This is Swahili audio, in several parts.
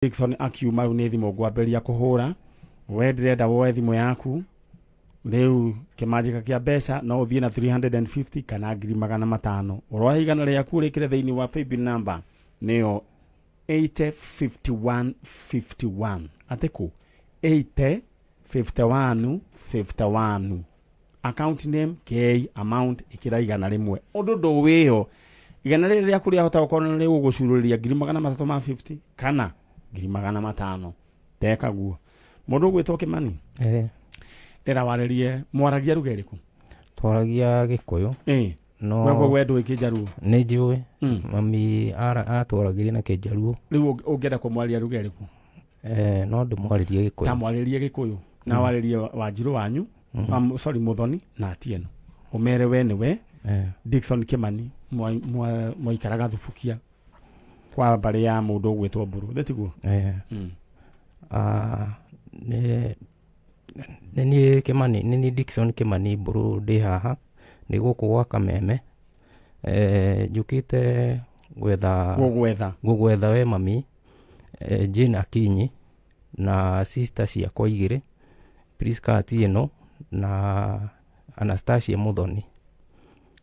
Dixon akiuma riu ni thimu ngwamberia kuhura we ndirenda woe thimu yaku riu kimanjika kia mbeca no uthie na 350 kana 500 uroa igana riaku urikire thiini wa paybill number niyo 805151 atiku 805151 account name K amount ikira igana rimwe undu nduwiyo igana riaku riahota gukorwo ni ugucururiria 350 kana 500 teka guo mundu gwitwo Kimani ndera waririe mwaragia ruga iriku twaragia Gikuyu no wewe ndu ikijaruo ni njui mami atwaragirie na kijaruo riu ungienda kumwaria ruga iriku no ndumwaririe Gikuyu ta mwaririe Gikuyu na waririe Wanjiru wanyu sorry Muthoni na Atieno umere we niwe Dixon Kimani mwaikaraga thufukia kwa bari ya mundu gwitwo Mburu ndetiguo ni Kimani ni Dixon Kimani Mburu ndi haha ni guku gwa Kameme njukite gwetha we mami Jane Akinyi na sister ciakwa igiri Priska Atieno na Anastasia Muthoni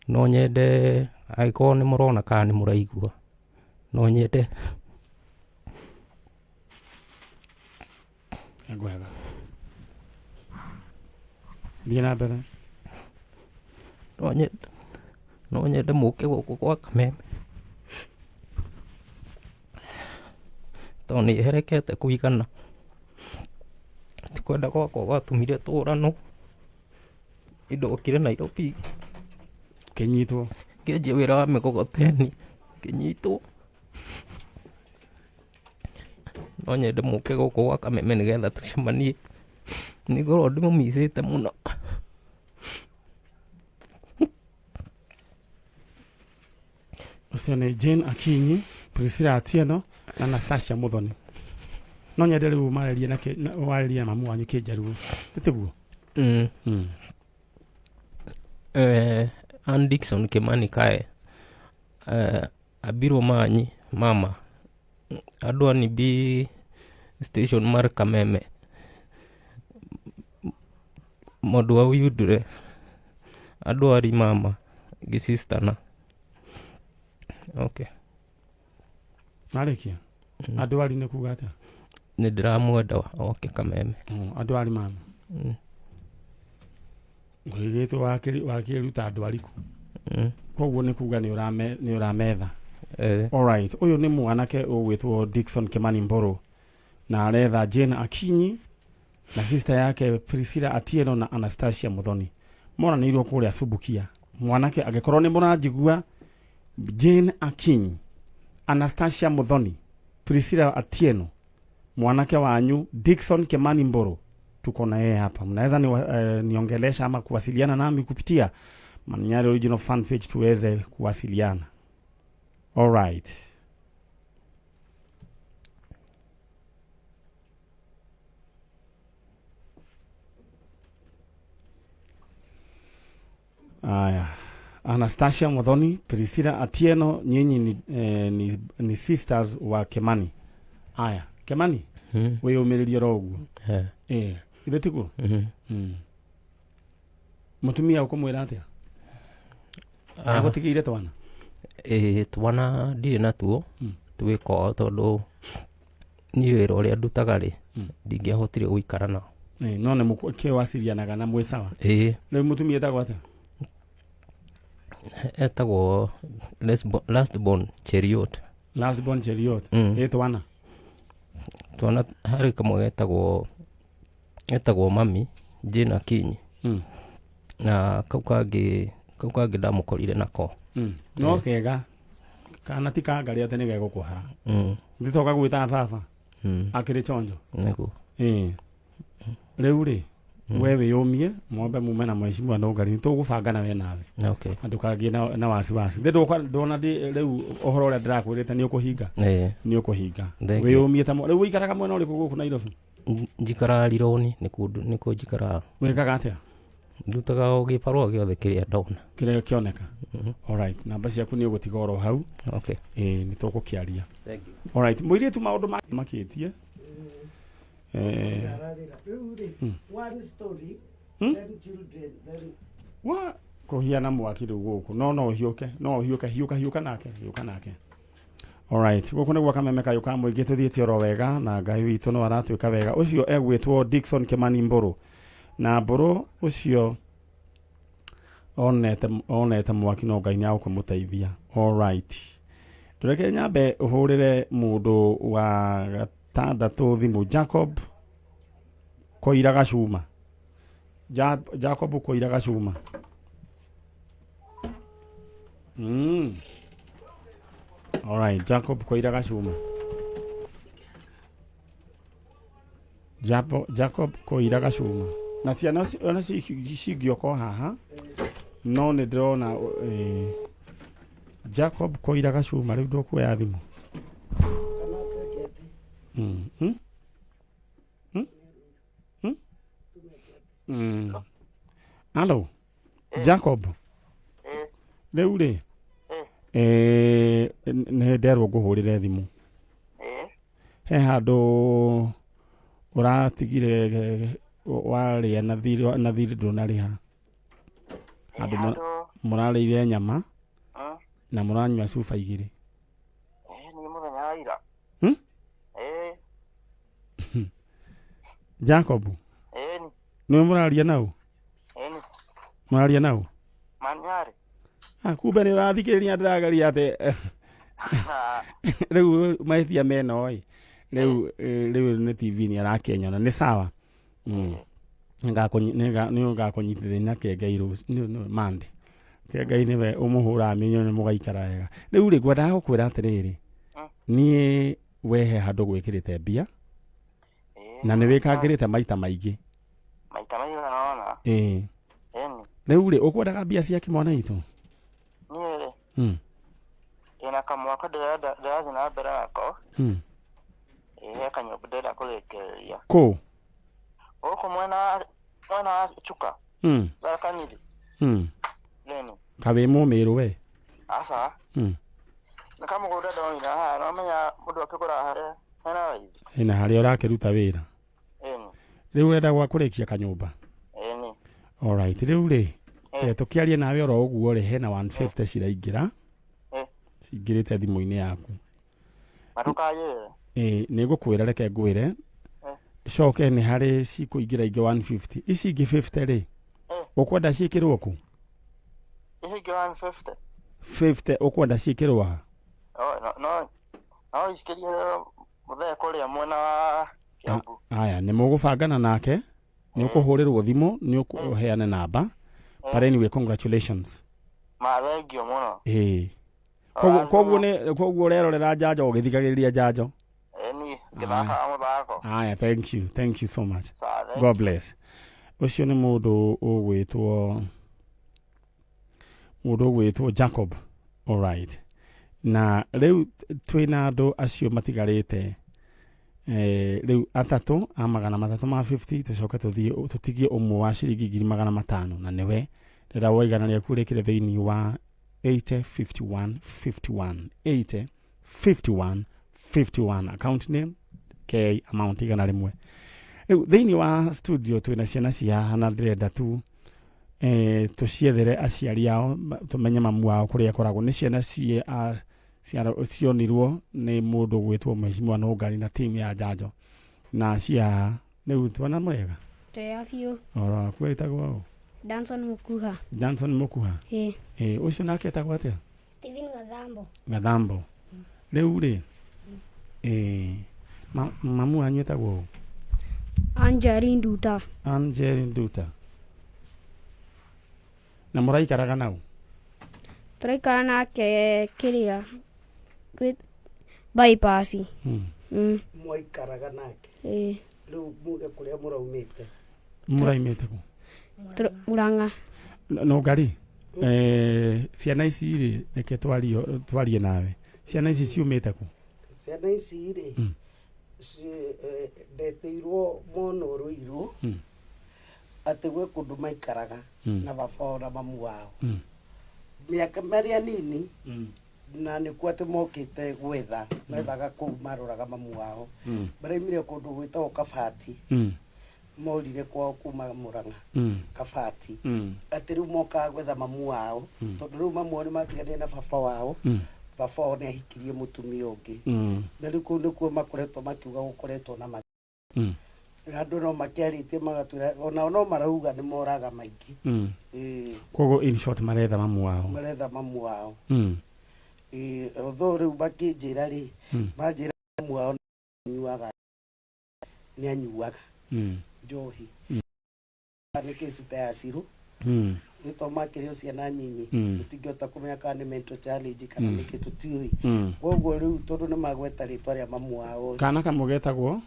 no nyende aiko ni murona kana ni muraigua no nyende agwega dina bera no nyende muke guku kwa Kameme to ni herekete kuigana tikwenda gwakwa gwatumire turano indo kire Nairobi kinyitwo kienje wira wa migogoteni kinyitwo no nyende muke guku gwa Kameme nigetha tucemanie nigoro ndimumicite muno ucio ni Jane Akinyi Priscilla Atieno na Anastasia Muthoni no nyende riu maririe na waririe mamu wanyu kijaruo ndetiguo and Dixon Kimani kae abiro manyi mama adwa ni bi station mar Kameme modwa uyudre adwari mama gi sister na okay marikia adwari ne kugata ni ndiramwenda okay Kameme adwari mama ngwigitwo wakiruta adwari ku koguo ni kuga ni urametha alright uyu ni mwanake ugwitwo Dixon Kimani Mburu na aretha Jane Akinyi na sister yake Priscilla Atieno na Anastasia Muthoni mona ni irio kuria Subukia mwanake agikorwo ni muranjigua Jane Akinyi Anastasia Muthoni Priscilla Atieno mwanake wanyu Dixon Kimani Mburu tuko na yeye hapa mnaweza niongelesha ama kuwasiliana nami kupitia Nyari original fan page tuweze kuwasiliana. All right. Aya. Anastasia Muthoni, Priscilla Atieno, nyinyi ni sisters wa Kimani. Aya, Kimani. Wewe umelirio rogu. Idetiguo. Mutumia ukomwira atia? Agotigire twana. Twana ndire natuo twiko tondu ni wira uria ndutaga ri ndingiahotire guikara nao no ne muke wasirianaga na mwe sawa le mutumia etagwo atia etagwo last born Cheriot twana hari kamwe etagwo mami Jane Akinyi na kau kangi ndamukorire nako no kega kana tikangari ate nige gukuhara nditoka gwita baba akiri chonjo niguo riu ri wewe yomie mwambe mumena mheshimiwa andogari tugubanga na we nawe okay andukagie na wasiwasi ndona riu ohoro uria ndirakwirite ni ukuhinga ni ukuhinga we yomie ta riu ikaraga mwena uriku guku Nairobi njikara Lironi niko njikara wekaga atia ndutaga o gibarua giothe kiria ndona kiria kioneka. Alright, namba ciaku ni ugutiga oro hau. Okay, ni tugukiaria. Thank you. Alright, muiritu maundu makitie one story, then children, then wa kuhiana mwaki riu guku no hiuka nake. Alright, guku niguo kameme kayo ka muingi tuthiite oro wega na Ngai witu no aratwika wega. Ucio egwitwo Dickson Kimani Mburu na Mburu ucio onete mwaki no Ngai nya ukumuteithia. Alright, tureke nyambe uhurire mundu wa gatandatu thimu Jacob Koiraga Cuma. Jacob Koiraga Cuma. Alright, Jacob Koiraga Cuma. Jacob Koiraga Cuma. Na ciana ona cigioko haha no ni ndrona Jacob Koiraga Cuma riu ndukuoya thimu. Hello, Jacob. Riu ri nä nderwo ngå hå rä re thimå he handå å ratigire warä a na thirä ndå narä ha handå må rarä ire nyama na må ranyua cuba igä rä Jacob nä må raria nau må raria nau kumbe nä å rathikä rä ria ndä ragaria atä rä u mahätia meno rä u nä TV nä arakenyona nä sawa nä ngakå nyitithä na kengai mande kengai nä we å må hå raga mä nyo nä må gaikara wega rä u rä ngwendaga gå kwä ra atä rä rä niä wehe handå gwä kä rä te mbia na nä wä kangä rä te maita maingä rä u rä å kwendaga mbia ciake mwana itå ina kamwaka ndirathi na mbere nako he kanyumba ndĩrenda kũrĩkĩrĩria gũkũ mwena wa Chuka Tharaka-Nithi nini kawĩ mũmĩrũ we aca nĩ kamũgũnda ndonire haha no menya mũndũ akĩgũra harĩa hena raithi ĩna harĩa ũrakĩruta wĩra rĩu ũrenda gwa kũrĩkia kanyũmba alright rĩu rĩ tũkĩarie nawe oro ũguo rĩ hena 150 ciraingĩra cingĩrĩte thimũ-inĩ yaku nĩ ngũkwĩra reke ngwĩre coke nĩ harĩ cikũingĩra ingĩ 150 ici ingĩ 50 rĩ ũkwenda ciĩkĩrwo kũ 50 ũkwenda ciĩkĩrwo ha no isikĩrie mũthee kũrĩa mwena wa Kiambu aya nĩ mũgũbangana nake nĩ ũkũhũrĩrwo thimũ nĩ ũkũheane namba but anyway congratulations mathengio mũno koguo ũrerorera Njanjo ũgĩthikagĩrĩria Njanjo ngĩthakaga mũthako aya thank you so much God bless ũcio nĩ mũndũ ũgwĩtwo Jacob alright na rĩu twĩna andũ acio matigarĩte rĩu atatũ a 350 tũcoke tũtigie ũmwe wa ciringi 500 na nĩwe rĩrĩa waigana rĩaku rĩkĩre thĩinĩ wa 805151 account name K amount igana rĩmwe rĩu thĩinĩ wa studio twĩna ciana cia na ndĩrenda tu tũciethere aciari ao tũmenye mamu wao kũrĩa akoragwo nĩ ciana cionirwo nĩ mũndũ gwĩtwo Mheshimiwa Nũngari na team ya Njanjo na cia rĩu twana mwega Teafio ora kwĩtagwo Danson Mũkuha ũcio nake etagwo atĩa Steven Gathambo rĩu rĩ mamu wanyu etagwo Nyari Nduta na mũraikaraga nau tũraikara nake kĩrĩa bypass mwaikaraga nake rĩu muge kũrĩa mũraumĩte kũ Murang'a Nũngari ciana ici rĩ reke twarie nawe ciana ici ciumĩte kũ ciana ici rĩ ndeteirwo mono Ruiru ati gwe kundu maikaraga na baba na mamu wao miaka maria nini na nä kuo atä mokite gwetha methaga kå u maroraga mamu wao maraimire kå ndå gwä tagwo kabati morire kwao kuma Murang'a kabati atä rä u mokaga gwetha mamu wao tondå rä u mamu wao nä matiganire na baba wao baba wao nä ahikirie må tumia å ngä na rä u kå u nä kuo makoretwo makiuga gå koretwo na andå no makä tie magatwä onao no marauga nä moraga maingä koguo in short maretha mamu wao although rä u makä njä ra rä manjä ra mamu wao nyuaga nä anyuaga njohi nä kesi ta ya Ciru nä to makä rä o ciana nyinyi tå tingä hota kå menya kana nä mental challenge kana nä kä tå tiå koguo rä u tondå nä magweta rä twa rä a mamu wao kana kamå getagwo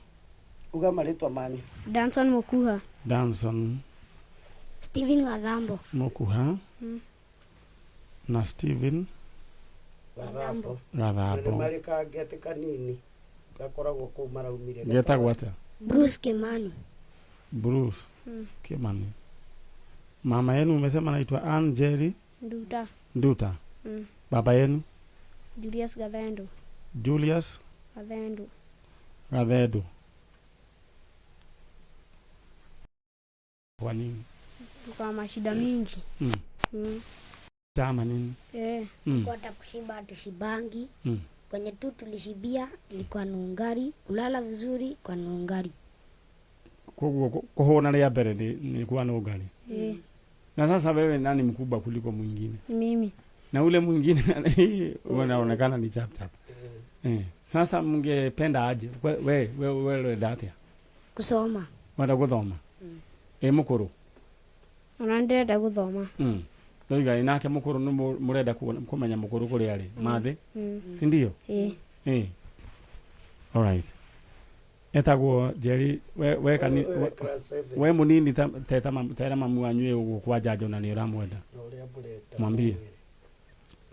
uga marä twa manyu Danson Mukuha. Danson Steven Gathambo. Mukuha na Steven Gathambo Gathambo nä marä kangetä kanini gakoragwo kå u maraumire getagwo atä Bruce Kimani. Bruce Kimani. Mama yenu umesema naitwa Ann Jerry Nduta. Baba yenu Julius Gathendo. Julius Gathendo. Kwa nini? Kwa mashida mingi. Tama nini? Kwa kushiba tushibangi. Kwenye tu tulishibia ilikuwa nungari, kulala vizuri kwa nungari. Kuhona ria mbere ni kwa nungari. Na sasa wewe nani mkubwa kuliko mwingine? Mimi. Na ule mwingine unaonekana ni chap chap. Sasa mngependa aje? Wewe data. Kusoma. Wanda guthoma. Mukuru. Onandenda guthoma. Ndoiga inake mukuru ni murenda kumenya mukuru kuri ari mathi si ndio all right etagwo Jerry we munini teta mamu anywe ugu kwa Njanjo na ni uramwenda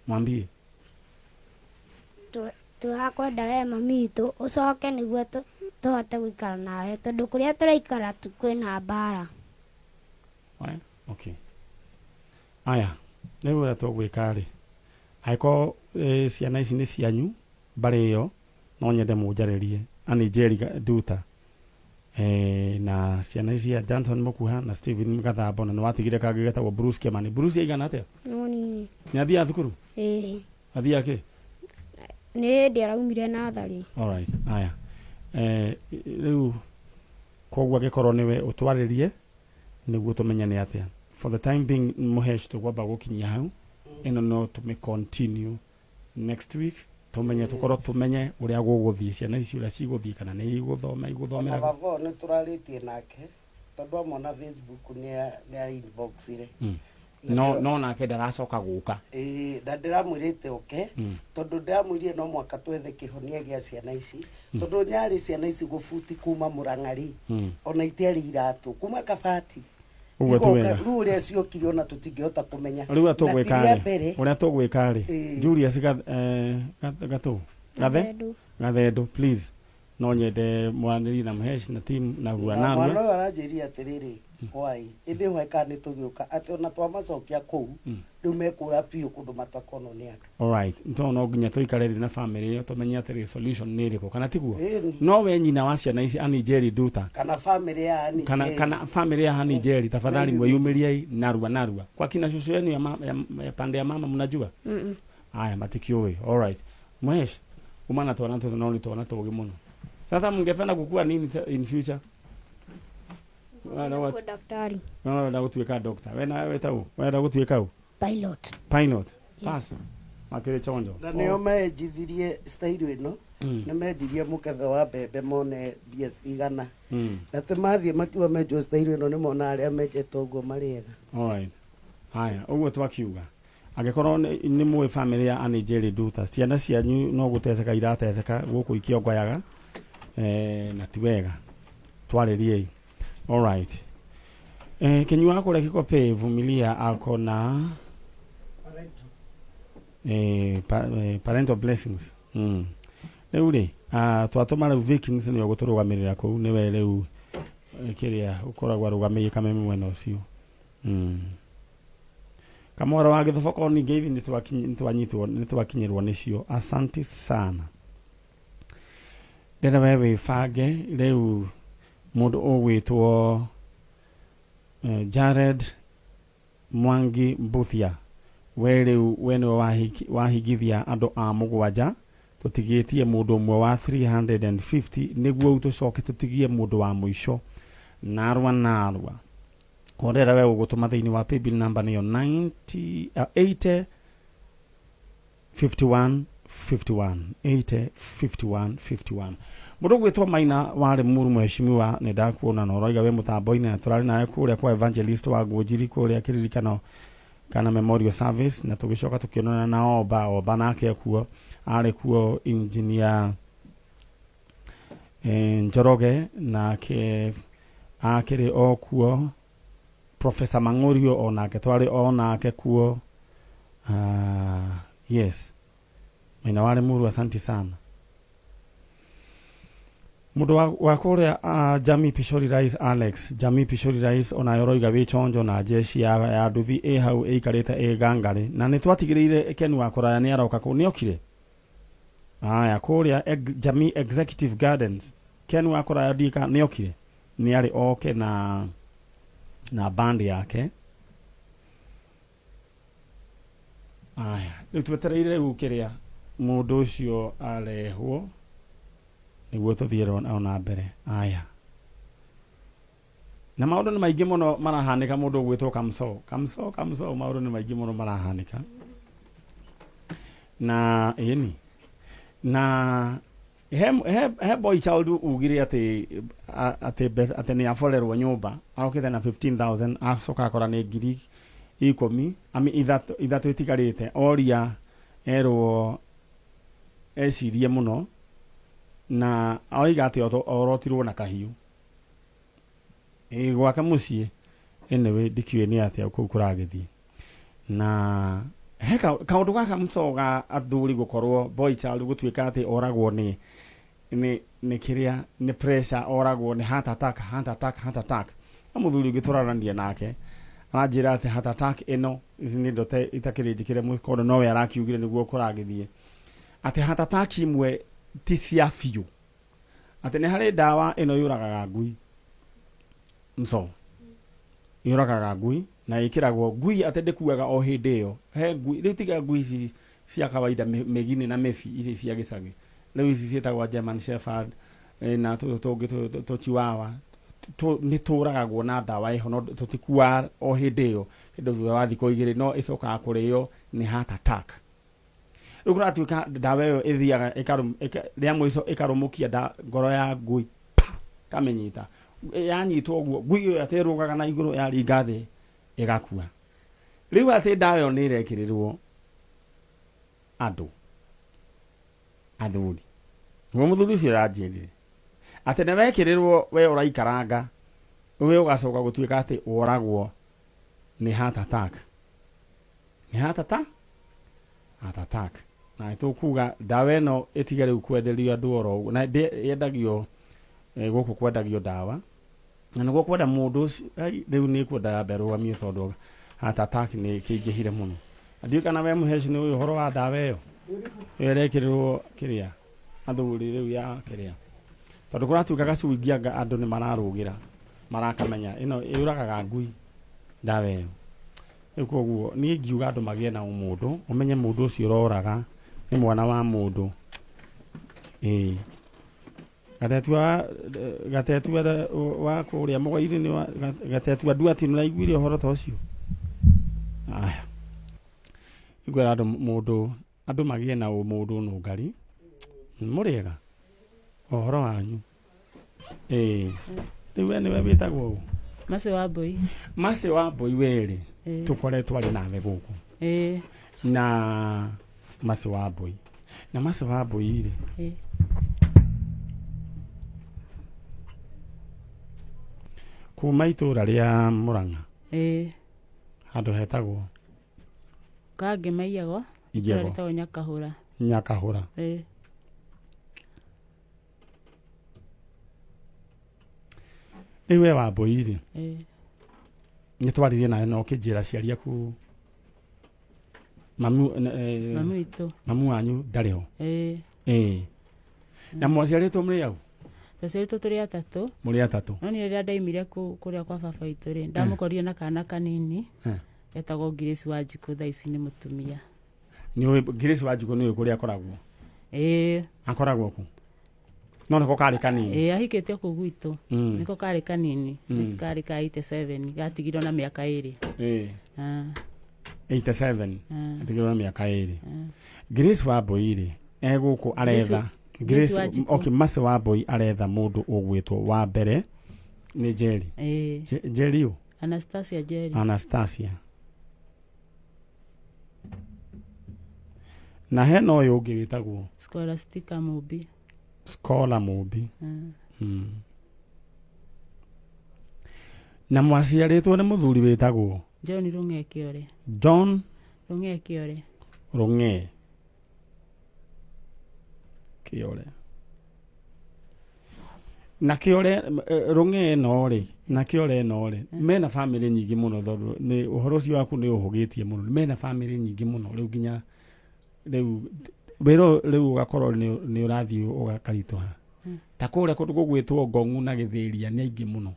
mwambie tuhakwenda we mamitu ucoke niguo tuhote gwikara nawe tondu kuria turaikara kwina mbara okay aya rĩu ũrĩa tũgwĩka rĩ angĩkorwo ciana ici nĩ cianyu mbarĩ ĩyo no nyende mũnjarĩrie ani Jerry Nduta na ciana ici ya Danson Mukuha na Steven Gathambo na nĩwatigire kangĩ getagwo Bruce Kimani. Bruce aigana atĩa? No nini. Nĩ athiaga thukuru? Athiaga kĩ? Nĩ ndĩ araumire natharĩ. All right aya rĩu koguo angĩkorwo nĩwe ũtwarĩrie nĩguo tũmenye nĩ atĩa. For the time being muhesh tugomba gukinyia hau ino no tume continue next week tumenye tukorwo tumenye uria guguthie ciana ici uria ciguthie kana ni iguthomera baba ni turaritie nake tondu amona Facebook ni inbox ire no nake ndaracoka guka na ndiramwirite oke tondu ndiramwirie no mwaka twethe kihonia gia ciana ici tondu Nyari ciana ici gubuti kuma Murang'ari ona itiari iratu kuma kabati uguo tuwega rĩu ũrĩa ciokire ona tũtingĩhota kũmenya rĩu atũgwĩka rĩ ũrĩa tũgwĩka rĩ Julius Gathendo please no nyende mwanĩri na Mhesh na team na guanarua mwana ũyũ aranjĩria atĩrĩrĩ hwai ĩndĩ hwaĩka nĩ tũgĩũka atĩ ona twamacokia kũu rĩu mekũra piũ kũndũ matakonwo nĩ andũ all right no nginya tũikare na family ĩyo tũmenye atĩ solution nĩ ĩrĩkũ kana tiguo no we nyina wa ciana ici ani Jerry Nduta kana family ya ani kana family ya ani Jerry tafadhali mweyumĩriai narua kwa kina shushu yenu ya pande ya mama mnajua haya matikio all right Mhesh umana twana tunaoni twana togi muno sasa mngependa kukua nini in future daktari na gũtuĩka doctor we na we tau wenda gũtuĩka pilot pass makĩrĩ chonjo na nĩo menjithirie style ĩno nĩ mendirie mũkebe wa mbembe mone BS igana na tĩmathiĩ makiuga menjwo style ĩno nĩ mona arĩa menjetwo ũguo marĩega all right haya ũguo twakiuga angĩkorwo nĩ mũĩ family ya ani Jerry Nduta ciana cianyu no gũteceka irateceka gũkũ ikĩongoyaga na ti wega twarĩriei all right kenyu wako la kikope vumilia ako na parental blessings rĩu rĩ twatũma rĩu Vikings nĩyo gũtũrũgamĩrĩra kũu nĩwe rĩu kiria ukoragwa rugamiye kameme mwena ucio kamora wa githoboko ninge hivi nitwakinyirwo nicio. Asante sana. Ndenda wewe fage leu mundu ugwitwo Jared Mwangi Mbuthia wereu wene wahigithia andu a mugwanja tutigitie mundu umwe wa 350 niguo utucoke tutigie mundu wa muico narwa korera we ugutuma thiini wa paybill number niyo 80 51 51 80 51 51. Mundu gwitwo Maina wari muru mheshimiwa ne ndakuona no roiga we mutambo-ini na turari nawe kuria kwa evangelist wa Ngũnjiri kuria kiririkano kana memorial service na tugicoka tukionana na oba nake kuo ari kuo engineer Njoroge nake akiri okuo Professor Mang'orio onake twari onake kuo. Yes, Maina wari muru, asante sana. Mundu wa kuria Jamii Pishori Rais Alex Jamii Pishori Rais onayoroiga wichonjo na jeshi ya nduthi hau ikarite gangari na nitwatigirire Kenu wa kuraya ni aroka ku niokire aya kuria Jamii Executive Gardens Kenu wa kuraya dika niokire ni ari oke na bandi yake. Aya nitwetereire gukiria mundu ucio arehwo niguo tuthiire ona mbere. Aya na maundu ni maingi muno marahanika mundu gwitwo kamso maundu ni maingi muno marahanika na eni na he boy child ugire ate ni aforerwo nyumba arokite na 15,000 acoka akora ni ngiri 10 ami ithatu itigarite oria erwo ecirie muno na oiga ati orotirwo na kahiu gwaka mucie enewe ndikiwe ni atia kuu kuragithie na heka kaundu gaka mtoga athuri gukorwo boy child gutwika ati oragwo ni kiria ni pressure oragwo ni heart attack amuthuri giturarania nake anjira ati heart attack eno izini ndote itakirindikire mukono nowe arakiugire niguo kuragithie ati heart attack imwe tisia fiu ati ni hari dawa eno yuragaga ngui mso yuragaga ngui na ikiragwo ngui ati ndikuaga o hindi iyo he ngui ritiga ngui cia kawaida megini na mefi ici cia gicagi leo ici cietagwa German Shepherd na to chiwawa ni turagagwo na dawa iho no tutikua o hindi iyo kindo thutha wa thiko igiri no icoka kuriyo ni heart attack. Ukura tuika dawa iyo ithiaga ria mwico ikarumukia ngoro ya ngui kamenyita yanyitwo guo ngui iyo aterugaga na iguru ya ringathi igakua. Riu ati dawa iyo ni irekirirwo andu athuri ngo muthuri ciranjirire ati ne wekirirwo we uraikaranga we ugacoka gutuika ati uragwo ni heart attack na tukuga dawa no itigere ukwenderio andu oro na yendagio guku kwendagio dawa na niguo kwenda mundu riu ni kwenda beru mi tondu heart attack ni kingihire muno ndio kana we muheci ni uhoro wa dawa iyo yerekirirwo kiria athuri riu ya kiria tondu kuratuika gacuingianga andu ni mararugira marakamenya ino yuragaga ngui dawa iyo ikoguo ni ngiuga andu magie na umundu umenye mundu ucio roraga ni mwana wa mundu gatetua wa kuria mugairi ni gatetua duati ni igwire horo ta ucio. Aya igwira andu magie na umundu no ngari muriega ohoro wanyu riu ni we bitagwo Mase wa boy weri tukoretwo ari nawe guku na Mase wa boy ire kuma itura ria Murang'a handu hetagwo kage maiyago igego Nyakahura Iwe wa Boiri. Nĩ twaririe na no kĩnjĩra ciaria ku mamu itu. Mamu wanyu ndarĩ ho. Na mwaciarĩtwo mũrĩ au? Twaciarĩtwo tũrĩ atatũ. Mũrĩ atatũ. No nĩ rĩrĩa ndaimire kũrĩa kwa baba witũ rĩ, ndamukorire na kana kanini. Etagwo Grace Wanjikũ, thaa ici nĩ mũtumia. Nĩ Grace Wanjikũ nĩ kũrĩa akoragwo? Akoragwo ku? No nĩko karĩ kanini? Ahikĩte kũu gwitũ. Nĩko karĩ kanini. Karĩ ka 87, gatigirwo na mĩaka 2. 87. Atigirwo na mĩaka 2. Grace Wambui egũkũ aretha Grace, okay, Mase Wambui aretha mũndũ ũgwĩtwo wa mbere nĩ Njeri. Njeri ũ? Anastasia Njeri. Anastasia. Na hena ũyũ ũngĩ wĩtagwo Scholastica Mubi. Scholar Mubi. Na mwaciarĩtwo nĩ mũthuri wĩtagwo John Rung'e Kĩore. John Rung'e Kĩore. Rung'e Kĩore. Na Kĩore Rung'e no rĩ, na Kĩore no rĩ, mena family nyingĩ mũno tondũ nĩ ũhoro ũcio waku nĩ ũhũgĩtie mũno. Mena family nyingĩ mũno rĩu nginya rĩu ũgakorwo nĩ ũrathiĩ ũgakaritũha. Ta kũrĩa kũndũ gũgwĩtwo Ngong'u na Gĩthĩria nĩ aingĩ mũno.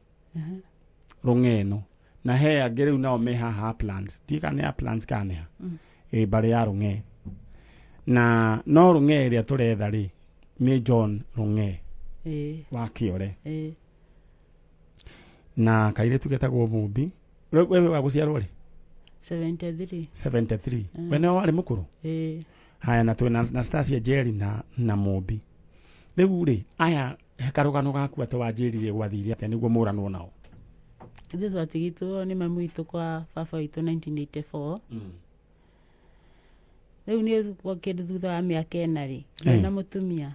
Rung'e no. Na he angĩ rĩu nao me haha plants. Tika nĩ plants kaneha. Mbarĩ ya Rung'e. Na no Rung'e ĩrĩa tũretha rĩ nĩ John Rung'e wa Kĩore. Na kairĩtu getagwo Mubi. Wewe wa gũciarwo rĩ? 73. 73. We nĩwe warĩ mũkũrũ? Haya na twĩna Anastasia Njeri na Mubi. Rĩu rĩ aya karũgano gaku atĩ wanjĩrire gwathire atĩa nĩguo mũranwo nao? Ithuĩ twatigitwo nĩ mamu witũ kwa baba witũ 1984. Rĩu niĩ kĩndũ thutha wa mĩaka 4 rĩ, na mũtumia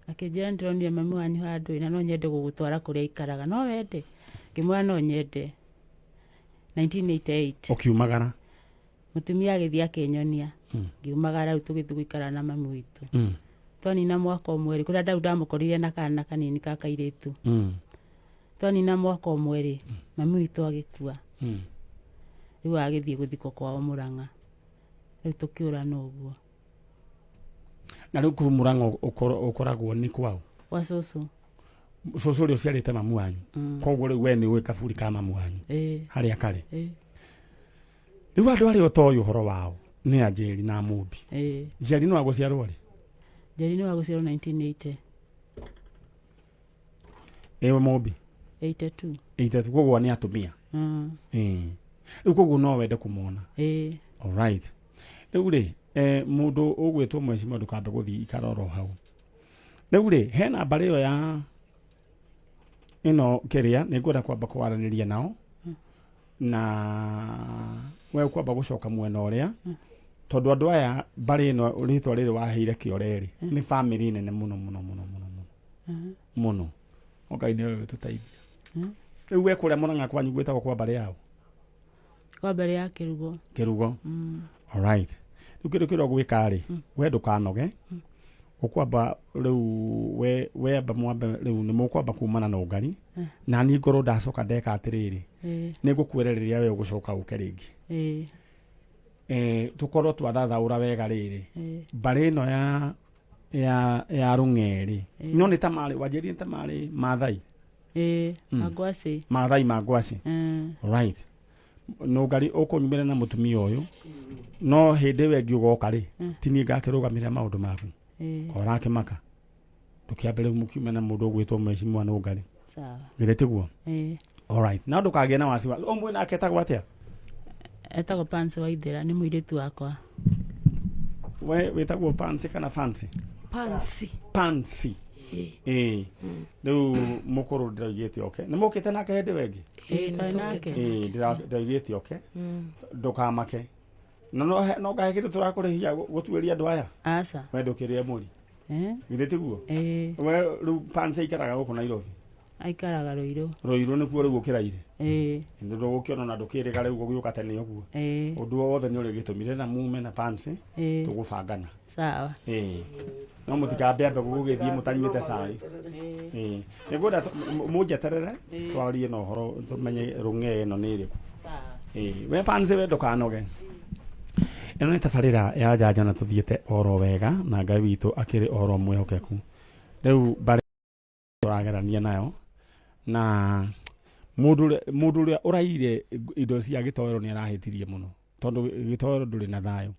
akĩnjĩra ndĩronire mamu wanyu handũ na no nyende gũgũtwara kũrĩa aikaraga. No wende? Ngĩmwĩra no nyende. 1988. Ũkiumagara? Mũtumia agĩthiĩ akĩnyonia. Ngiumagara rĩu tũgĩthiĩ gũikara na mamu witũ. Twanina mwaka ũmwe rĩ, kũrĩa ndamũkorire na kana kanini ka kairĩtu. Twanina mwaka ũmwe rĩ, mamu witũ agĩkua. Rĩu agĩthiĩ gũthikwo kwao Mũrang'a. Rĩu tũkĩũrana ũguo. Na rĩu kũu Mũrang'a ũkoragwo nĩ kwao? Kwa cũcũ. Cũcũ ũrĩa ũciarĩte mamu wanyu? Koguo rĩu we nĩ ũĩ kaburi ka mamu wanyu? Harĩa karĩ? Rĩu andũ arĩa ũtoĩ ũhoro wao nĩ Njeri na Mubi. Njeri nĩ wa gũciarwo rĩ? Njeri nĩ wa gũciarwo 1980. Ewe Mubi? 82. 82, koguo nĩ atumia? Rĩu koguo no wende kũmona? Alright. Rĩu rĩ mũndũ ũgwĩtwo mweciria ndũkambe gũthiĩ ikaroro hau. Rĩu rĩ he namba ĩyo ya ĩno kĩrĩa nĩngwenda kwamba kwaranĩria nao na we kwamba gũcoka mwena ũrĩa tondũ andũ aya mbarĩ ĩno rĩtwa rĩrĩ waheire Kĩore rĩ nĩ family nene mũno mũno mũno mũno mũno mũno. Ngai nĩ wewe tũteithia. Rĩu we kũrĩa Mũrang'a kwanyu gwĩtagwo kwa mbarĩ yao? Kwa mbarĩ ya Kĩrugo. Kĩrugo. Alright. Rĩu kĩndũ kĩrĩa ũgwĩka rĩ we ndũkanoge. Ũkwamba rĩu we amba mwambe rĩu nĩ mũkwamba kumana na ũngari na niĩ ngorwo ndacoka ndeka atĩrĩrĩ nĩngũkuerereria we ũgũcoka ũke rĩngĩ. Tũkorwo twathathaũra wega rĩrĩ mbarĩ ĩno ya Rung'e rĩ no nĩ ta marĩ wanjĩrire ta marĩ Maathai? Mangwaci. Maathai Mangwaci. Right. Nũngari ũkũnyumĩra na mũtumia ũyũ no hĩndĩ we ngiugoka rĩ ti niĩ ngakĩrũgamĩrĩra maũndũ maku korakĩmaka ndũkĩambe rĩu mũkiume na mũndũ ũgwĩtwo Mheshimiwa Nũngari. Sawa. Githĩ tiguo? Alright. Na ndũkagĩe na wasiwasi. Ũmwe nake etagwo atĩa? Etagwo Pansi Waithĩra, nĩ mũirĩtu wakwa. We wĩtagwo Pansi kana Fancy? Pansi. Pansi. Rĩu mũkũrũ ndĩraigĩte oke. Nĩ mũkĩte nake hĩndĩ wengĩ? Twĩ nake. Ndĩraigĩte oke. Ndũkamake. No ngahe kĩndũ tũrakũrĩhia gũtuĩria andũ aya? Aca. We ndũkĩrĩe mũri. Githĩ tiguo? We rĩu Pansi aikaraga gũkũ Nairobi? aikaraga Ruiru. Ruiru nä kuo rä u å kä raire Ĩĩ. ndå gå kä ona na ndå kä rä ga rä u gå gä å ka tene å guo Ĩĩ. å ndå wothe nä å rä gä tå mire na mume na tå gå bangana Sawa. no må tikambe ambe gå gä thiä må tanyuä te cai nä ngwenda må njeterere twarie na å horo tå menye rå ng'e ä no nä ä rä kå we we ndå kanoge ä no nä tabarä ra ya Njanjo na tå thiä te oro wega na Ngai witå akä rä oro mwä hokeku rä u mbarä tå ragerania nayo na mundu uria uraire indo cia gitoero ni arahitirie muno tondu gitoero nduri na thayo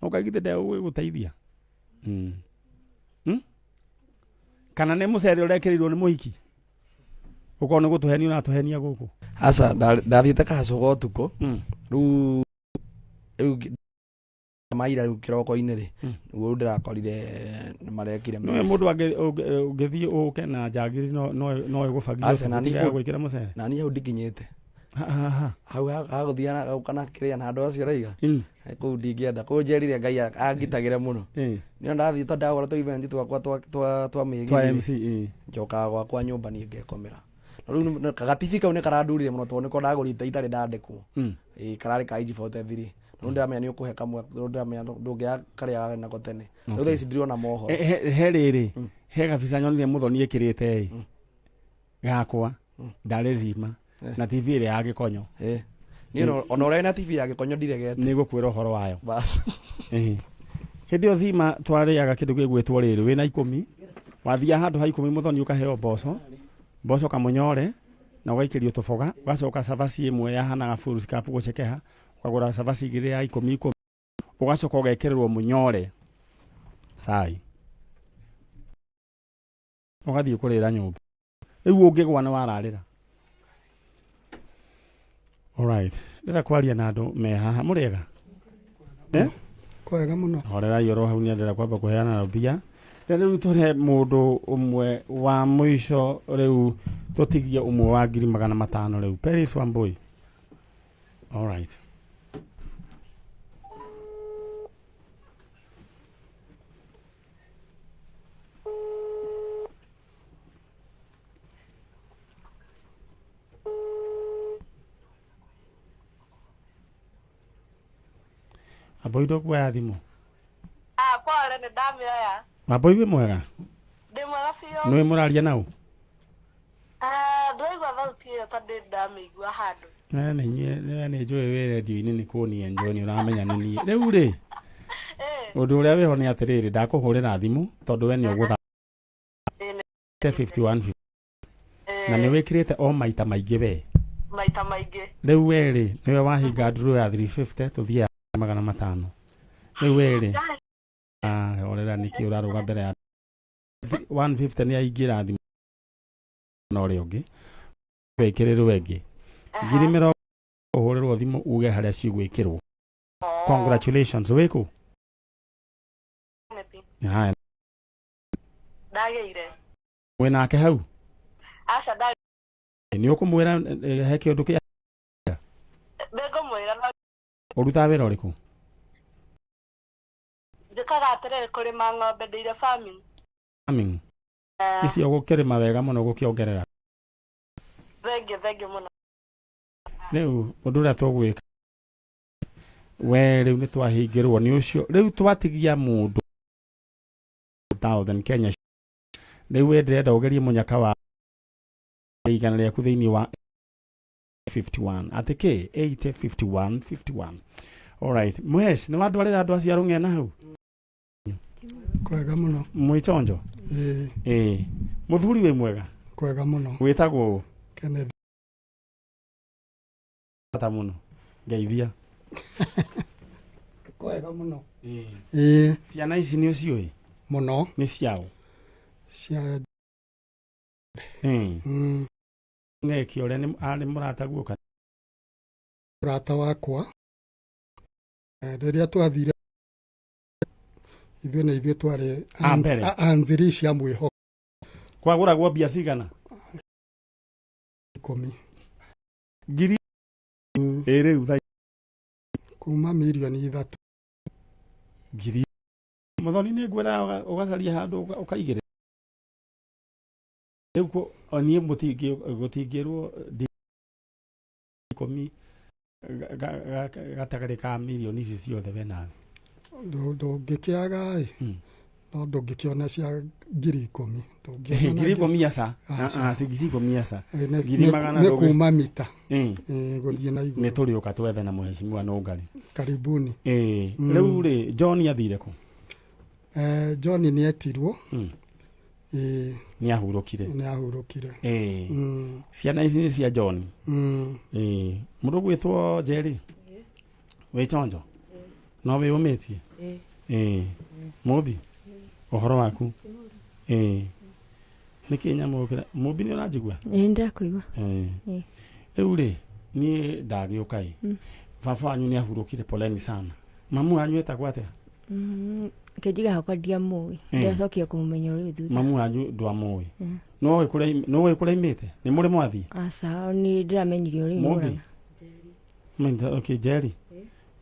no kagite nde guteithia kana ne mucere urekerirwo ni muhiki uko ni gutuhenia na tuhenia guku asa ndathiite kacogo utuku riu maira riu kiroko-ini ri niguo ndirakorire marekire no mundu ungithii uke na njagiri no igubagia asa na ni gwikira mucere na ni hau ndikinyite hau haguthiana gau kana kiria na andu acio raiga kuu ndingienda kuu njerire Ngai angitagire muno nio ndathii to ndagora to event twakwa twa migi njokaga gwakwa nyumba nie ngekomera riu kagatibi kau ni karandurire muno tondu niko ndagurite itari ndandikwo karari ka IG43 ndamenya ni ukuhe kamwe ndamenya ndungia karia nako tene riu thaici ndirona moho he riri he gabica nyonire muthoni ikirite gakwa ndari zima na TV ire ya gikonyo ni ona ore na TV ya gikonyo ndiregete ni gukwira uhoro wayo bas hindi o zima twariaga kindu gigwitwo riri wina 10 wathia handu ha 10 muthoni ukaheo mboco kamunyore na ugaikirio tuboga ugacoka cabaci imwe yahanaga full scap gucekeha ukagura cabaci igiri ya 10 ugacoka ugekererwo munyore cai ugathii kurira nyumba riu ungigwa na wararira alright ndira kwaria na andu me haha muriega kwega muno horera yoro hau ni ndira kwamba kuheana mbia riu tore mundu umwe wa mwisho riu tutigie umwe wa 500,000 riu Paris Wambui alright Aboido kwa thimu pole ni ndamioya Aboi wi mwega ndi mwega biũ nĩ mũraria nau ndĩraigua thauti ĩyo ta ndĩ ndamĩigua handũ nĩ njũĩ wĩ redio-inĩ nĩ kuonia njũĩ nĩ ũramenya nĩ niĩ rĩu rĩ ũndũ ũrĩa wĩho nĩ atĩrĩrĩ ndakũhũrĩra thimũ tondũ we nĩ ũgũtha 51 na nĩ wĩkĩrĩte o maita maingĩ we maita maingĩ rĩu we rĩ nĩwe wahinga ndurũ ya 350 tũthiĩ 500 rĩu we rĩ orera niki uraruga mbere ya 150 ni aingira thimu no ri ungi wekiriru wengi ngiri mero uhurirwo thimu uge haria cigwikirwo congratulations wiku haya ndageire winake hau aca ndari ni ukumwira he kiundu kia ndingumwira uruta wira uriku njikaga atiriri kurima ng'ombe ndĩire farming icio gukirima wega muno gukiongerera thengi muno riu undu uria tugwika we riu ni twahingirwo ni ucio riu twatigia mundu 1000 Kenya riu we ndirenda ugerie munyaka wa igana riaku thiini wa 51 atike 851 alright muhesh ni wandwarira andu acia rung'ena hau kwega muno mwichonjo muthuri we mwega kwega muno witagwo Kenneth ata muno ngeithia kwega muno ciana ici ni ucioi muno ni ciao cia ngeki uria ni ari murata guoka murata wakwa riria twathire ithuĩ na ithuĩ twarĩ anziri cia mwĩhoko kwagũragwo mbia cigana 10 ngiri rĩu kuma mirioni 3 ngiri muthoni nĩ ngwĩra ũgacaria handũ ũkaigĩrĩra Eko oni gutingirwo komi gatagare ka milioni ici ciothe wena ndũngĩkĩaga no ndũngĩkĩona cia 10,000 10,000 aca ngiri 10,000 aca ngiri magana nĩ kuma mita gũthiĩ na igũrũ nĩ tũrĩũka twethe na mũheshimiwa Nũngari karibuni rĩu rĩ John athire kũ John nĩ etirwo nĩ ahurũkire ciana ici nĩ cia John mũndũ gwĩtwo Njeri wĩ chonjo no wĩ ũmĩtie Mũmbi ũhoro waku nĩ kĩnyamũkĩra Mũmbi nĩ ũranjigua ndakũigua rĩu rĩ niĩ ndagĩũka baba wanyu nĩ ahurũkire poleni sana mamu wanyu etagwo atĩa kĩnjiga hakwa ndiamũĩ ndacokia kũmũmenya rĩu thutha mamu wanyu ndwamũĩ no wĩ kũrĩa imĩte nĩ mũrĩ mwathiĩ aca nĩ ndĩramenirio rĩu Mũmbi okay Njeri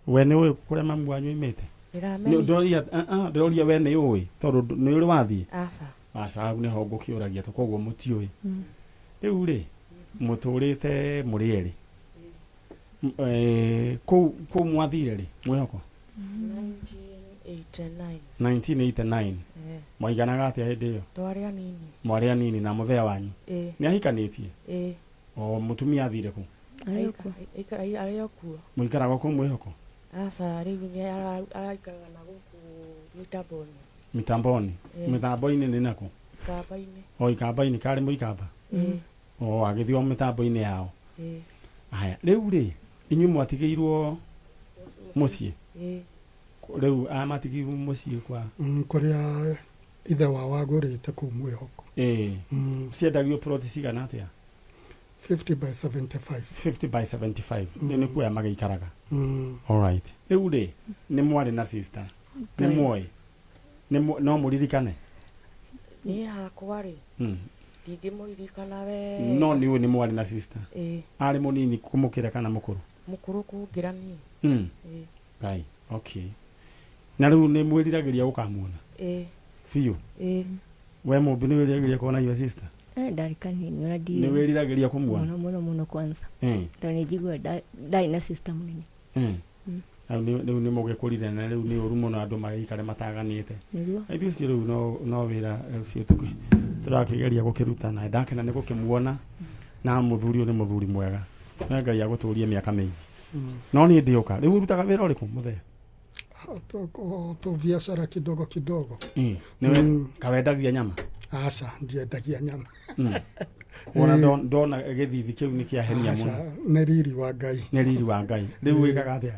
we nĩ ũĩ kũrĩa mamu wanyu imĩte ndĩroria we nĩ ũĩ tondũ nĩ ũrĩ wathiĩ aca nĩho ngũkĩũragia koguo mũtiũĩ rĩu rĩ mũtũrĩte mũrĩ erĩ kũu mwathire rĩ mwĩhoko 1989 mwaiganaga atĩa hĩndĩ ĩyo mwarĩ anini na mũthea wanyu nĩ ahikanĩtie mũtumia athire kũ arĩ okuo mũikaraga kũ mwĩhoko aca rĩu nĩ araikaraga na gũkũ mitambo-inĩ nĩ nakũ ikamba-inĩ karĩ mũikamba agĩthiĩ o mĩtambo-inĩ yao haya rĩu rĩ inyuĩ mwatigĩirwo mũciĩ rĩu amatigĩirwo mũciĩ kwa kũrĩa ithe wao agũrĩte kũu mwĩhoko ciendagio ploti cigana atĩa 50 by 75 50 by 75 nĩ kuoya magĩikaraga alright rĩu rĩ nĩ mwarĩ na sister nĩ muoĩ no mũririkane niĩ hakwa rĩ ndingĩmũririkana we no nĩ ũĩ nĩ mwarĩ na sister arĩ mũnini kũmũkĩra kana mũkũrũ kũngĩra niĩ Ngai okay na rĩu nĩ mwĩriragĩria gũkamuona biũ we Mũmbi nĩ wĩriragĩria kuona your sister ndarĩ kanini nĩ wĩriragĩria kũmuona mũno kwanza tondũ nĩ njigua ndarĩ na sister mũnene rĩu nĩ mũgĩkũrire na rĩu nĩ ũru mũno andũ magĩikare mataganĩte ithuĩ ũcio rĩu no wĩra ũcio tũrakĩgeria gũkĩruta na ndakena nĩ gũkĩmuona na mũthuri ũyũ nĩ mũthuri mwega Ngai agũtũrie mĩaka mĩingĩ no niĩ ndĩũka rĩu ũrutaga wĩra ũrĩkũ mũthee tu biashara kidogo nĩwe kawendagia nyama aca ndiendagia nyama ona ndona gĩthithi kĩu nĩ kĩahenia mũno nĩ riri wa Ngai rĩu wĩkaga atĩa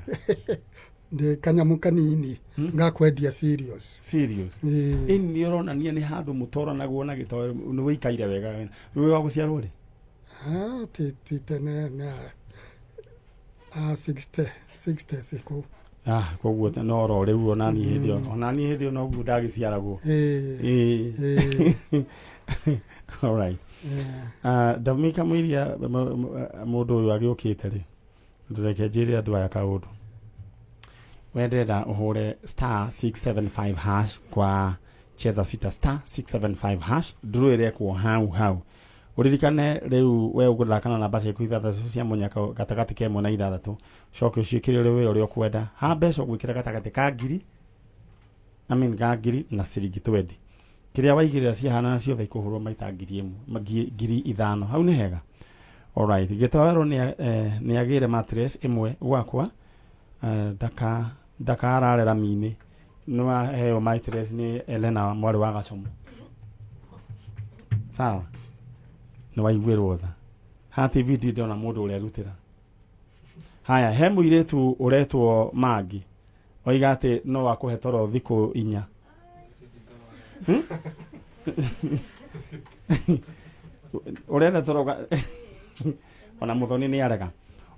ndĩ kanyamu kanini ngakwendia serious nĩ ũronania nĩ handũ mũtoranagwo na gĩtoro nĩ wĩikaire wega wĩ wa gũciarwo rĩ tene 60 siku koguo no ro rĩu onani hĩndĩ ĩyo noguo ndagĩciaragwo alright ndamĩka mũiria mũndũ ũyũ agĩũkĩte rĩ ndũreke njĩre andũ aya kaũndũ wendenda ũhũre *675# kwa cheza sita *675# ndũrũ ĩrekwo hau uririkane rĩu we ũgũthakana na mbaca iku ithathatũ cia mũnyaka gatagatĩ ka 1 na 6 coke ũciĩkĩre wĩra ũrĩa ũkwenda ha mbeca ũgwĩkĩra gatagatĩ ka ngiri na ciringi 20 kĩrĩa waigĩrĩra ciahana ciothe ikũhũrwo maita 5,000 hau nĩ hega alright gĩtawero nĩ agĩre mattress ĩmwe gwakwa ndakararera mini no aheo mattress nĩ Elena mwarĩ wa Gacomo sawa nĩ waiguĩrwo tha ha TV ndona mũndũ ũrĩa rutĩra haya he mũirĩtu ũretwo Magi oiga atĩ no wakũhe toro thikũ 4 urenda toro ona Muthoni nĩ arega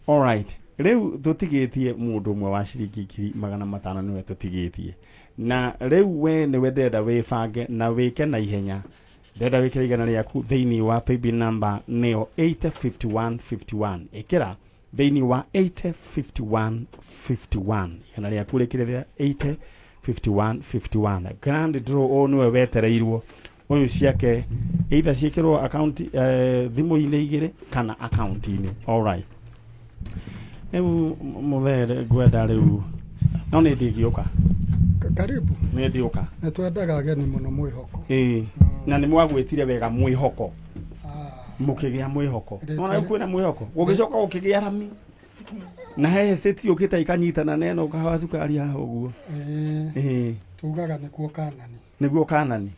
alright rĩu tũtigĩtie mũndũ ũmwe wa ciringi 500 nĩwe tũtigĩtie na rĩu we nĩwe ndenda wĩbange na wĩke na ihenya ndenda wĩkĩra igana rĩaku thĩinĩ wa paybill number nĩyo 85151 ĩkĩra thĩinĩ wa 85151 igana rĩaku rĩkĩrĩria 85151 grand draw o nĩwe wetereirwo uyu ciake either ciekirwo account thimu-inĩ igĩrĩ kana account-inĩ. Alright, rĩu mũthere ngwenda rĩu no nĩ ndĩngĩũka. Karibu. Nĩ ndĩũka. Nĩ twendaga ageni mũno mwĩhoko. Na nĩ mwagwĩtire wega mwĩhoko. Mũkĩgĩa mwĩhoko. Nona kwĩna mwĩhoko gũgĩcoka gũkĩgĩa rami na he state yũkĩte ikanyitana neno kahawa cukari haha ũguo. Tugaga nĩkuo Kanani. Nĩguo Kanani.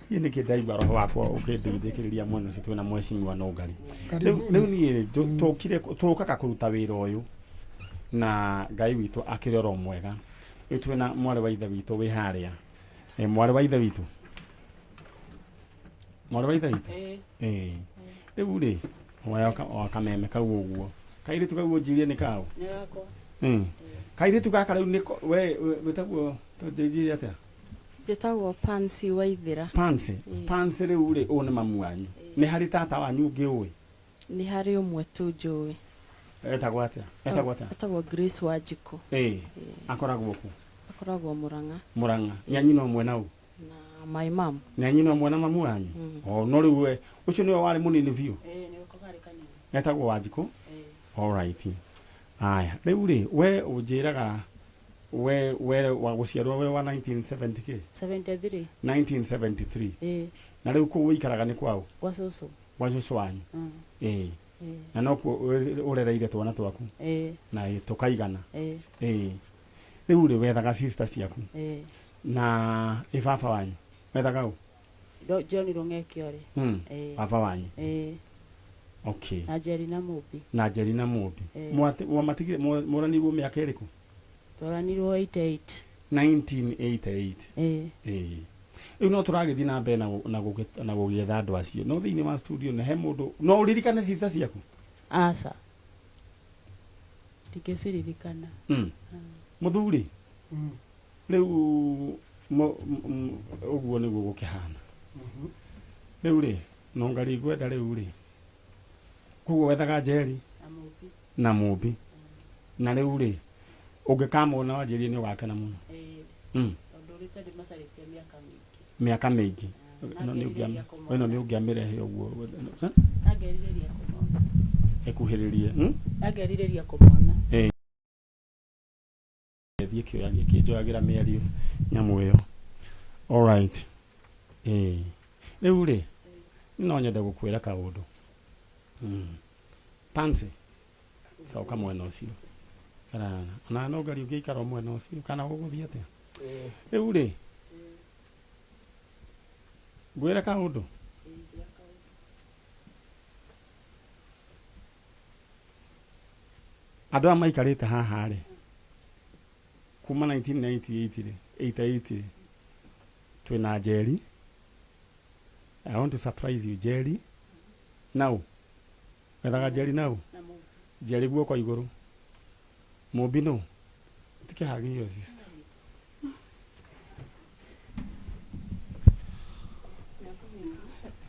Yeye nĩ kĩndaigua roho wakwa ũkĩndithikĩrĩria mwena ũcio twĩna mheshimiwa Nũngari. Rĩu niĩ tũkire tũkaga kũruta wĩra ũyũ na Ngai witũ akĩrĩ oro mwega. Rĩu twĩna mwarĩ wa ithe witũ wĩ harĩa. Mwarĩ wa ithe witũ. Mwarĩ wa ithe witũ. Rĩu rĩ wakameme kau ũguo. Kairĩtu kau ũnjirie nĩ kaũ? Nĩ gakwa. Kairĩtu gaka rĩu nĩ we wĩtagwo tũnjirie atĩa? Njĩtagwo Pansy Waithĩra. Pansy. Pansy rĩu rĩ ũũ nĩ mamu wanyu. Nĩ harĩ tata wanyu ũngĩ ũĩ? Nĩ harĩ ũmwe tu njũĩ. Etagwo atĩa? Etagwo atĩa? Etagwo Grace Wanjikũ. Akoragwo kũ? Akoragwo Mũrang'a. Mũrang'a. Nyanyina ũmwe na ũ? Na my mom. Nyanyina ũmwe na mamu wanyu? No rĩu we ũcio nĩwe warĩ mũnini biũ? Nĩwe karĩ kanini. Etagwo Wanjikũ? Alright. Aya, rĩu rĩ we ũnjĩraga we wa gũciarwo we wa 1970 73 1973. Na rĩu kũu ũikaraga nĩ kwao? Gwa cũcũ. Gwa cũcũ wanyu? Na no ũrereire twana twaku? Na tũkaigana? Rĩu rĩ wethaga sister ciaku? Na baba wanyu wethaga ũ? John Rũng'ekio rĩ. Baba wanyu? Okay. Na Njeri na Mũmbi. Na Njeri na Mũmbi. Mwamatigire mũranirwo mĩaka ĩrĩkũ? Twaranirwo 88. 1988. Rĩu no tũragĩthiĩ na mbere na gũgĩetha andũ acio. No thĩinĩ wa studio nĩ he mũndũ no ũririkane sister ciaku? Aca. Ndingĩciririkana. Mũthuri? Rĩu ũguo nĩguo gũkĩhana. Rĩu rĩ Nũngari ngwenda rĩu rĩ koguo wethaga Njeri na Mũmbi na rĩu rĩ ũngĩkamona Wanjĩrĩ nĩ ũgakena mũno. Tondũ rĩta ndĩmacarĩtie mĩaka mĩingĩ. Ĩno nĩ ũngĩamĩrehe ũguo. Angerirĩria kũmona. Ekuhĩrĩrie. Angerirĩria kũmona. Thiĩ kĩoya gĩkĩnjoyagĩra mĩario nyamũ ĩyo. Alright. Rĩu rĩ no nyende gũkwĩra kaũndũ. Pansy coka mwena ũcio. Kana Nũngari ũngĩikara mwena ũcio kana ũgũthiĩ atĩa? Rĩu rĩ ngwĩre kaũndũ. Andũ aya maikarĩte haha rĩ kuma 1998 88 twĩna Njeri. I want to surprise you. Njeri now wethaga Njeri now? Njeri guoko igũrũ. Mũmbi no tikĩhagi your sister.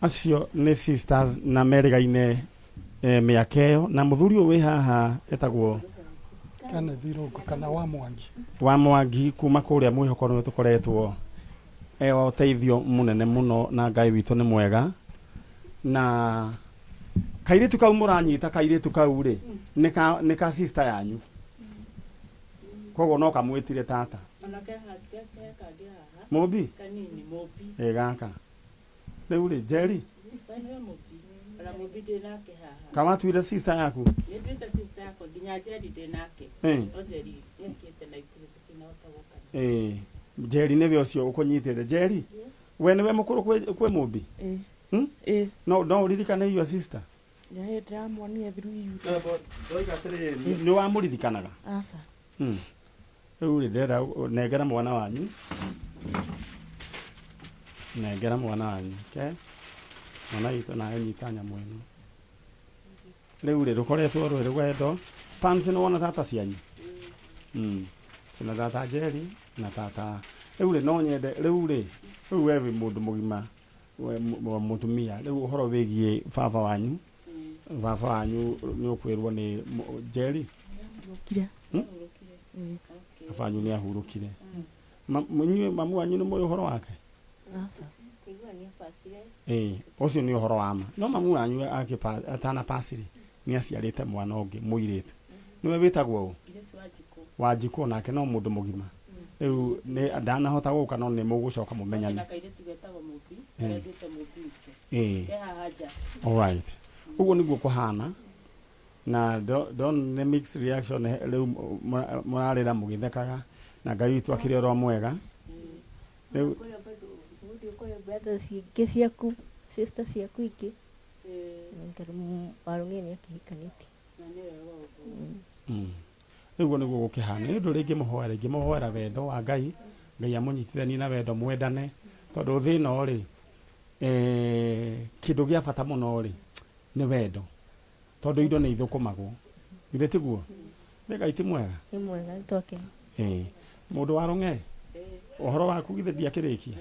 Acio nĩ sisters na merĩgaine mĩaka ĩyo na mũthuri ũyũ wĩ haha etagwo Kanethirũngo kana wa Mwangi. Wa Mwangi kuma kũrĩa mwĩhoko nĩ tũkoretwo ũteithio mũnene mũno na Ngai witũ nĩ mwega. Na kairĩtu kau mũranyita kairĩtu kau rĩ nĩ ka sister yanyu. Koguo no kamwĩtire tata. Mũmbi? Kanini Mũmbi. Gaka. Rĩu rĩ Njeri? Kamatuire sister yaku? Nĩnduĩte sister yakwa nginya Njeri ndĩ nake. Njeri nĩekĩte na ikũrũ tũkĩnahota gũkana. Njeri nĩwe ũcio ũkũnyitĩte. Njeri we nĩwe mũkũrũ kwĩ Mũmbi? No ũririkane your sister? Ndĩramuonire through you. Nĩ wamũririkanaga? Aca. Rĩu rĩ ndĩrenda nengera mwana wanyu. Nengera mwana wanyu. Mwana witũ nawe nyita nyamũ ĩno. Rĩu rĩ rũkoretwo rwĩ rwendo. Pansy nĩ wona tata cianyu? Na tata Njeri na tata. Rĩu rĩ no nyende rĩu rĩ we wĩ mũndũ mũgima mũtumia. Rĩu ũhoro wĩgiĩ baba wanyu. Baba wanyu nĩ ũkwĩrwo nĩ Njeri? Baba wanyu nĩ ahurũkire. Mamu wanyu nĩ mũĩ ũhoro wake? Ucio ni uhoro wa ma no mamu wanyu atana pasiri ni aciarite mwana ungi muiritu niwe witagwo u Wanjiko nake no mundu mugima riu ni ndanahota guka no ni mugucoka mumenyane alright uguo niguo kuhana na don't mix reaction riu murarira mugithekaga na Ngai witu akiri oro mwega riu brother ciaku sister ciaku ingi warung'eni akihikanĩtie rĩu nĩguo gũkĩhana nĩ ũndũ rĩngĩ mũhoera wendo wa Ngai amũnyitithanie na wendo mwendane tondũ thĩno rĩ kĩndũ gĩa bata mũno rĩ nĩ wendo tondũ indo nĩ ithũkũmagwo githĩ tiguo Ngai ti mwega nĩ mwega nĩtwake mũndũ wa rũng'e ũhoro waku githĩ ndiakĩrĩkia